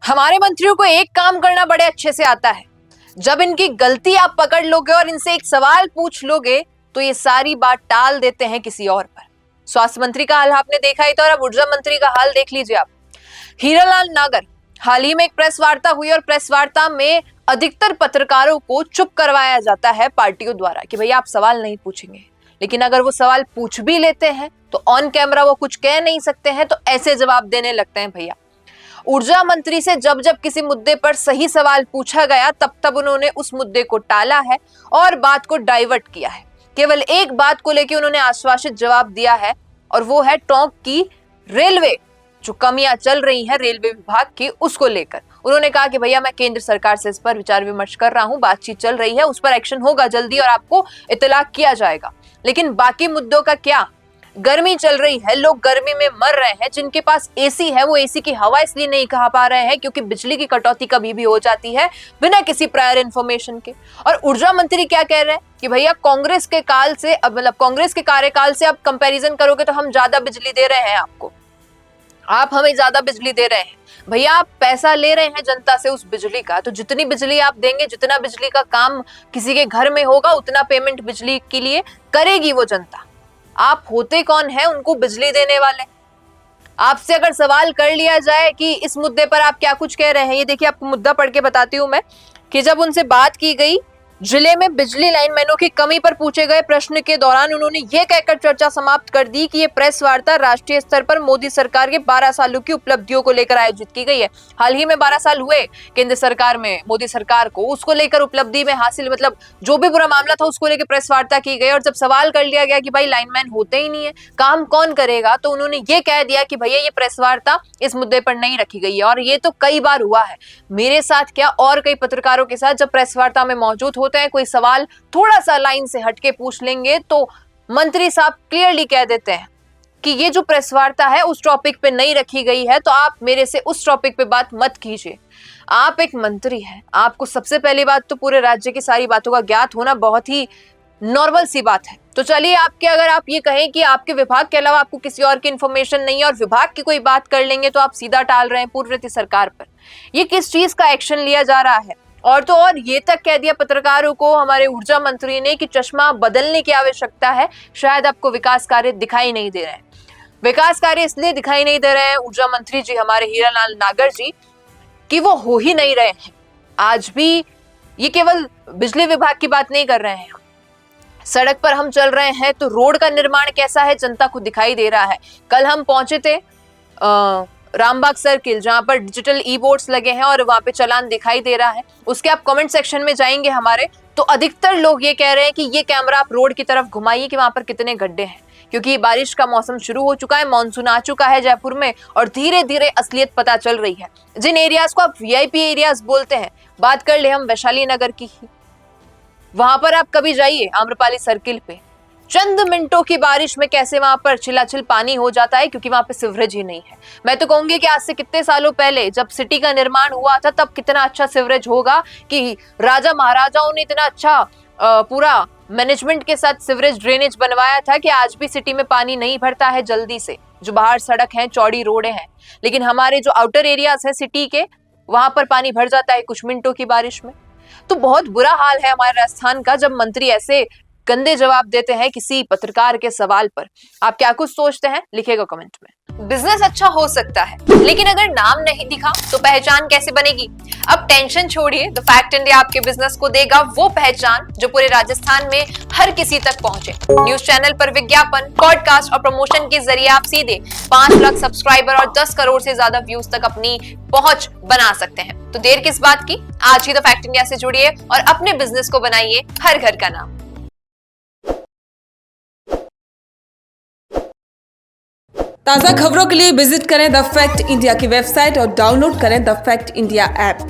हमारे मंत्रियों को एक काम करना बड़े अच्छे से आता है। जब इनकी गलती आप पकड़ लोगे और इनसे एक सवाल पूछ लोगे तो ये सारी बात टाल देते हैं किसी और पर। स्वास्थ्य मंत्री का हाल आपने देखा ही था और अब ऊर्जा मंत्री का हाल देख लीजिए आप। हीरालाल नागर, हाल ही में एक प्रेस वार्ता हुई और प्रेस वार्ता में अधिकतर पत्रकारों को चुप करवाया जाता है पार्टियों द्वारा कि भैया आप सवाल नहीं पूछेंगे, लेकिन अगर वो सवाल पूछ भी लेते हैं तो ऑन कैमरा वो कुछ कह नहीं सकते हैं, तो ऐसे जवाब देने लगते हैं भैया। ऊर्जा मंत्री से जब जब किसी मुद्दे पर सही सवाल पूछा गया तब तब उन्होंने उस मुद्दे को टाला है और बात को डाइवर्ट किया है। केवल एक बात को लेकर उन्होंने आश्वासित जवाब दिया है और वो है टोंक की रेलवे जो कमियां चल रही हैं रेलवे विभाग की, उसको लेकर उन्होंने कहा कि भैया मैं केंद्र सरकार से इस पर विचार विमर्श कर रहा हूं, बातचीत चल रही है, उस पर एक्शन होगा जल्दी और आपको इत्तला किया जाएगा। लेकिन बाकी मुद्दों का क्या? गर्मी चल रही है, लोग गर्मी में मर रहे हैं, जिनके पास एसी है वो एसी की हवा इसलिए नहीं खा पा रहे हैं क्योंकि बिजली की कटौती कभी भी हो जाती है बिना किसी प्रायर इंफॉर्मेशन के। और ऊर्जा मंत्री क्या कह रहे हैं कि भैया कांग्रेस के काल से, अब मतलब कांग्रेस के कार्यकाल से आप कंपैरिजन करोगे तो हम ज्यादा बिजली दे रहे हैं आपको, आप हमें ज्यादा बिजली दे रहे हैं। भैया आप पैसा ले रहे हैं जनता से उस बिजली का, तो जितनी बिजली आप देंगे, जितना बिजली का काम किसी के घर में होगा उतना पेमेंट बिजली के लिए करेगी वो जनता। आप होते कौन है उनको बिजली देने वाले? आपसे अगर सवाल कर लिया जाए कि इस मुद्दे पर आप क्या कुछ कह रहे हैं, ये देखिए आपको मुद्दा पढ़ के बताती हूं मैं कि जब उनसे बात की गई जिले में बिजली लाइनमैनों की कमी पर पूछे गए प्रश्न के दौरान उन्होंने ये कहकर चर्चा समाप्त कर दी कि ये प्रेस वार्ता राष्ट्रीय स्तर पर मोदी सरकार के 12 सालों की उपलब्धियों को लेकर आयोजित की गई है। हाल ही में 12 साल हुए केंद्र सरकार में मोदी सरकार को, उसको लेकर उपलब्धि में हासिल मतलब जो भी बुरा मामला था उसको लेकर प्रेस वार्ता की गई। और जब सवाल कर लिया गया कि भाई लाइनमैन होते ही नहीं है, काम कौन करेगा, तो उन्होंने ये कह दिया कि भैया ये प्रेस वार्ता इस मुद्दे पर नहीं रखी गई है। और ये तो कई बार हुआ है मेरे साथ क्या और कई पत्रकारों के साथ, जब प्रेस वार्ता में मौजूद होते हैं, कोई सवाल थोड़ा सा लाइन से हटके पूछ लेंगे तो मंत्री साहब क्लियरली कह देते हैं कि ये जो प्रेस वार्ता है उस टॉपिक पे नहीं रखी गई है, तो आप मेरे से उस टॉपिक पे बात मत कीजिए। आप एक मंत्री हैं, आपको सबसे पहली बात तो पूरे राज्य की सारी बातों का ज्ञात होना बहुत ही नॉर्मल सी बात है। तो चलिए आपके, अगर आप ये कहें कि आपके विभाग के अलावा आपको किसी और की इंफॉर्मेशन नहीं है और विभाग की कोई बात कर लेंगे तो आप सीधा टाल रहे हैं पूर्ववर्ती सरकार पर। ये किस चीज का एक्शन लिया जा रहा है? और तो और ये तक कह दिया पत्रकारों को हमारे ऊर्जा मंत्री ने कि चश्मा बदलने की आवश्यकता है, शायद आपको विकास कार्य दिखाई नहीं दे रहे हैं। विकास कार्य इसलिए दिखाई नहीं दे रहे हैं ऊर्जा मंत्री जी हमारे हीरालाल नागर जी कि वो हो ही नहीं रहे हैं। आज भी ये केवल बिजली विभाग की बात नहीं कर रहे हैं, सड़क पर हम चल रहे हैं तो रोड का निर्माण कैसा है जनता को दिखाई दे रहा है। कल हम पहुंचे थे रामबाग सर्किल जहां पर डिजिटल ई बोर्ड्स लगे हैं और वहां पे चालान दिखाई दे रहा है। उसके आप कमेंट सेक्शन में जाएंगे हमारे, तो अधिकतर लोग ये कह रहे हैं कि ये कैमरा आप रोड की तरफ घुमाइए कि वहां पर कितने गड्ढे हैं, क्योंकि बारिश का मौसम शुरू हो चुका है, मानसून आ चुका है जयपुर में और धीरे धीरे असलियत पता चल रही है। जिन एरियाज को आप वीआईपी एरियाज बोलते हैं, बात कर ले हम वैशाली नगर की ही, वहां पर आप कभी जाइए आम्रपाली सर्किल पे, चंद मिनटों की बारिश में कैसे वहां पर छिलाछिल पानी हो जाता है क्योंकि वहां पे सीवरेज ही नहीं है। मैं तो कहूंगी कि आज से कितने सालों पहले जब सिटी का निर्माण हुआ था तब कितना अच्छा सीवरेज होगा कि राजा महाराजाओं ने इतना अच्छा पूरा मैनेजमेंट के साथ सीवरेज ड्रेनेज बनवाया था कि आज भी सिटी में पानी नहीं भरता है जल्दी से। जो बाहर सड़क है, चौड़ी रोडें हैं, लेकिन हमारे जो आउटर एरियाज है सिटी के, वहां पर पानी भर जाता है कुछ मिनटों की बारिश में। तो बहुत बुरा हाल है हमारे राजस्थान का जब मंत्री ऐसे गंदे जवाब देते हैं किसी पत्रकार के सवाल पर। आप क्या कुछ सोचते हैं, लिखेगा कमेंट में। बिजनेस अच्छा हो सकता है लेकिन अगर नाम नहीं दिखा तो पहचान कैसे बनेगी? अब टेंशन छोड़िए, द फैक्ट इंडिया आपके बिजनेस को देगा वो पहचान जो पूरे राजस्थान में हर किसी तक पहुंचे। न्यूज चैनल पर विज्ञापन, पॉडकास्ट और प्रमोशन के जरिए आप सीधे 5 लाख सब्सक्राइबर और 10 करोड़ से ज्यादा व्यूज तक अपनी पहुंच बना सकते हैं। तो देर किस बात की, आज ही द फैक्ट इंडिया से जुड़िए और अपने बिजनेस को बनाइए हर घर का नाम। ताज़ा खबरों के लिए विजिट करें द फैक्ट इंडिया की वेबसाइट और डाउनलोड करें द फैक्ट इंडिया ऐप।